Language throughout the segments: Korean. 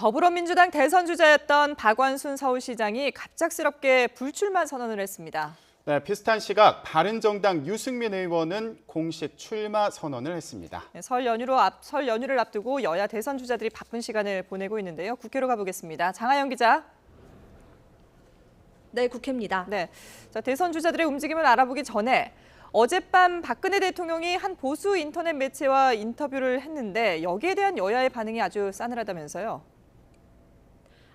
더불어민주당 대선 주자였던 박원순 서울시장이 갑작스럽게 불출마 선언을 했습니다. 네, 비슷한 시각 바른정당 유승민 의원은 공식 출마 선언을 했습니다. 설 연휴를 앞두고 여야 대선 주자들이 바쁜 시간을 보내고 있는데요. 국회로 가보겠습니다. 장하영 기자. 네, 국회입니다. 네, 대선 주자들의 움직임을 알아보기 전에 어젯밤 박근혜 대통령이 한 보수 인터넷 매체와 인터뷰를 했는데 여기에 대한 여야의 반응이 아주 싸늘하다면서요.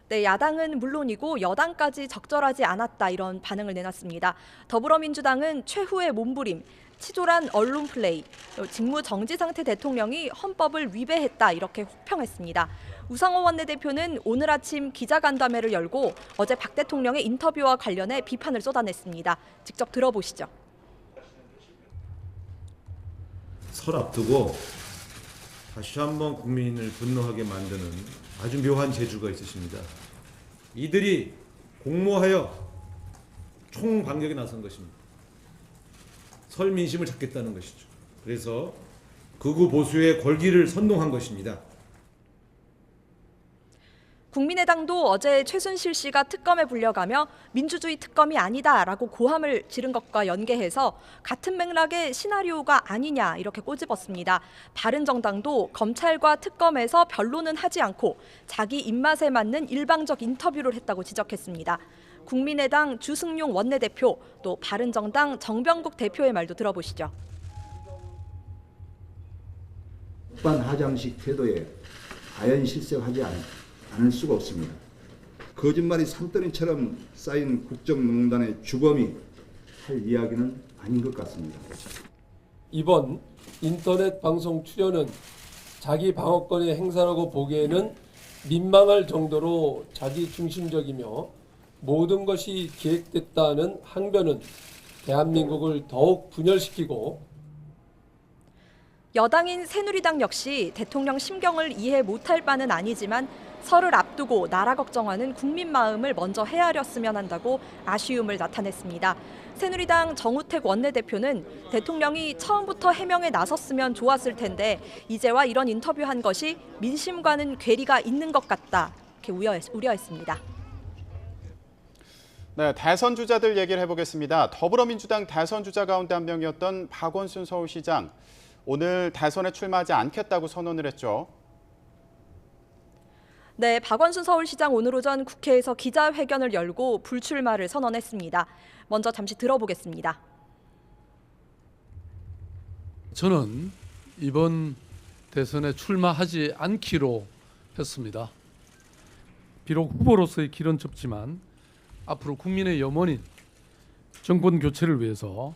네, 야당은 물론이고 여당까지 적절하지 않았다 이런 반응을 내놨습니다. 더불어민주당은 최후의 몸부림, 치졸한 언론 플레이, 직무 정지 상태 대통령이 헌법을 위배했다 이렇게 혹평했습니다. 우상호 원내대표는 오늘 아침 기자간담회를 열고 어제 박 대통령의 인터뷰와 관련해 비판을 쏟아냈습니다. 직접 들어보시죠. 설 앞두고 다시 한번 국민을 분노하게 만드는 아주 묘한 재주가 있으십니다. 이들이 공모하여 총반격에 나선 것입니다. 설 민심을 잡겠다는 것이죠. 그래서 극우 보수의 권리를 선동한 것입니다. 국민의당도 어제 최순실 씨가 특검에 불려가며 민주주의 특검이 아니다라고 고함을 지른 것과 연계해서 같은 맥락의 시나리오가 아니냐 이렇게 꼬집었습니다. 바른정당도 검찰과 특검에서 변론은 하지 않고 자기 입맛에 맞는 일방적 인터뷰를 했다고 지적했습니다. 국민의당 주승용 원내대표 또 바른정당 정병국 대표의 말도 들어보시죠. 국반하장식 태도에 아연 실색하지 않을 수가 없습니다. 거짓말이 산더미처럼 쌓인 국정농단의 주범이 할 이야기는 아닌 것 같습니다. 이번 인터넷 방송 출연은 자기 방어권의 행사라고 보기에는 민망할 정도로 자기중심적이며 모든 것이 기획됐다는 항변은 대한민국을 더욱 분열시키고 여당인 새누리당 역시 대통령 심경을 이해 못할 바는 아니지만 설을 앞두고 나라 걱정하는 국민 마음을 먼저 헤아렸으면 한다고 아쉬움을 나타냈습니다. 새누리당 정우택 원내대표는 대통령이 처음부터 해명에 나섰으면 좋았을 텐데 이제와 이런 인터뷰한 것이 민심과는 괴리가 있는 것 같다 이렇게 우려했습니다. 네, 대선 주자들 얘기를 해보겠습니다. 더불어민주당 대선 주자 가운데 한 명이었던 박원순 서울시장. 오늘 대선에 출마하지 않겠다고 선언을 했죠. 네, 박원순 서울시장 오늘 오전 국회에서 기자회견을 열고 불출마를 선언했습니다. 먼저 잠시 들어보겠습니다. 저는 이번 대선에 출마하지 않기로 했습니다. 비록 후보로서의 길은 좁지만 앞으로 국민의 염원인 정권 교체를 위해서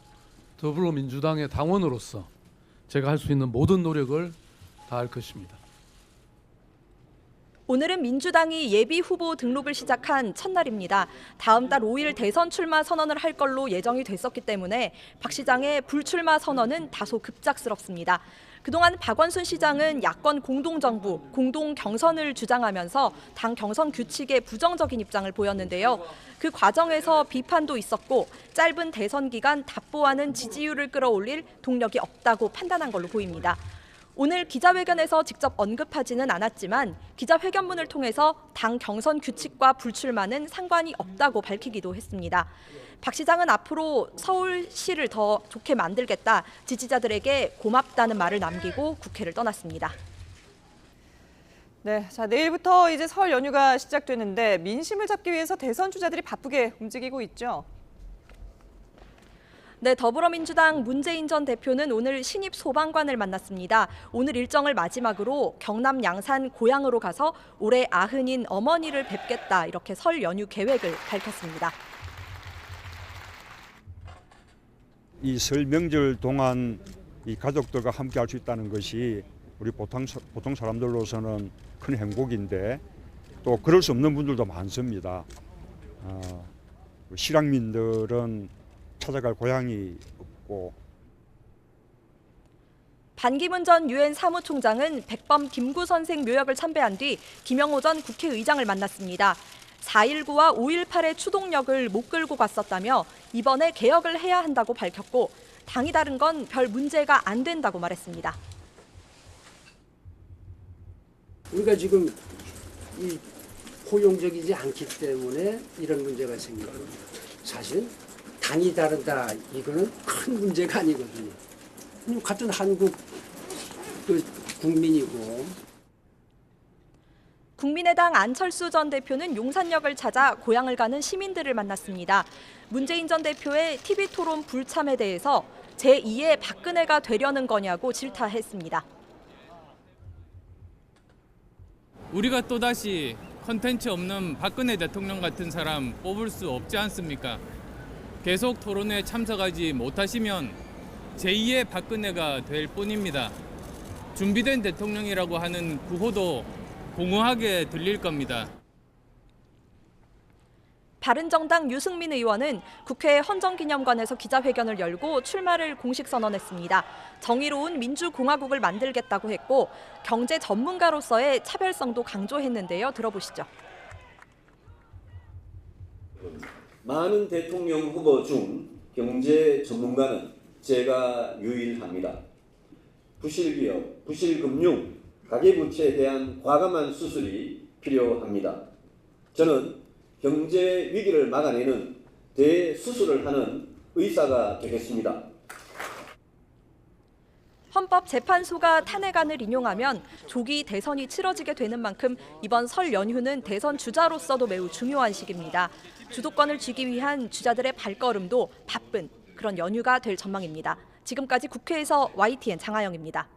더불어민주당의 당원으로서 제가 할 수 있는 모든 노력을 다할 것입니다. 오늘은 민주당이 예비 후보 등록을 시작한 첫날입니다. 다음 달 5일 대선 출마 선언을 할 걸로 예정이 됐었기 때문에 박 시장의 불출마 선언은 다소 급작스럽습니다. 그동안 박원순 시장은 야권 공동정부, 공동경선을 주장하면서 당 경선 규칙에 부정적인 입장을 보였는데요. 그 과정에서 비판도 있었고 짧은 대선 기간 답보하는 지지율을 끌어올릴 동력이 없다고 판단한 걸로 보입니다. 오늘 기자회견에서 직접 언급하지는 않았지만 기자회견문을 통해서 당 경선 규칙과 불출마는 상관이 없다고 밝히기도 했습니다. 박 시장은 앞으로 서울시를 더 좋게 만들겠다, 지지자들에게 고맙다는 말을 남기고 국회를 떠났습니다. 네, 내일부터 이제 설 연휴가 시작되는데 민심을 잡기 위해서 대선 주자들이 바쁘게 움직이고 있죠. 네, 더불어민주당 문재인 전 대표는 오늘 신입 소방관을 만났습니다. 오늘 일정을 마지막으로 경남 양산 고향으로 가서 올해 90인 어머니를 뵙겠다 이렇게 설 연휴 계획을 밝혔습니다. 이 설 명절 동안 이 가족들과 함께 할 수 있다는 것이 우리 보통 사람들로서는 큰 행복인데 또 그럴 수 없는 분들도 많습니다. 실향민들은 찾아갈 고향이 없고. 반기문 전 유엔 사무총장은 백범 김구 선생 묘역을 참배한 뒤 김영호 전 국회의장을 만났습니다. 4.19와 5.18의 추동력을 못 끌고 갔었다며 이번에 개혁을 해야 한다고 밝혔고 당이 다른 건 별 문제가 안 된다고 말했습니다. 우리가 지금 이 포용적이지 않기 때문에 이런 문제가 생긴 겁니다. 사실 당이 다르다 이거는 큰 문제가 아니거든요. 같은 한국 그 국민이고. 국민의당 안철수 전 대표는 용산역을 찾아 고향을 가는 시민들을 만났습니다. 문재인 전 대표의 TV토론 불참에 대해서 제2의 박근혜가 되려는 거냐고 질타했습니다. 우리가 또다시 컨텐츠 없는 박근혜 대통령 같은 사람 뽑을 수 없지 않습니까? 계속 토론에 참석하지 못하시면 제2의 박근혜가 될 뿐입니다. 준비된 대통령이라고 하는 구호도 공허하게 들릴 겁니다. 바른정당 유승민 의원은 국회 헌정기념관에서 기자회견을 열고 출마를 공식 선언했습니다. 정의로운 민주공화국을 만들겠다고 했고 경제 전문가로서의 차별성도 강조했는데요. 들어보시죠. 많은 대통령 후보 중 경제 전문가는 제가 유일합니다. 부실기업, 부실금융, 가계부채에 대한 과감한 수술이 필요합니다. 저는 경제 위기를 막아내는 대수술을 하는 의사가 되겠습니다. 헌법재판소가 탄핵안을 인용하면 조기 대선이 치러지게 되는 만큼 이번 설 연휴는 대선 주자로서도 매우 중요한 시기입니다. 주도권을 쥐기 위한 주자들의 발걸음도 바쁜 그런 연휴가 될 전망입니다. 지금까지 국회에서 YTN 장하영입니다.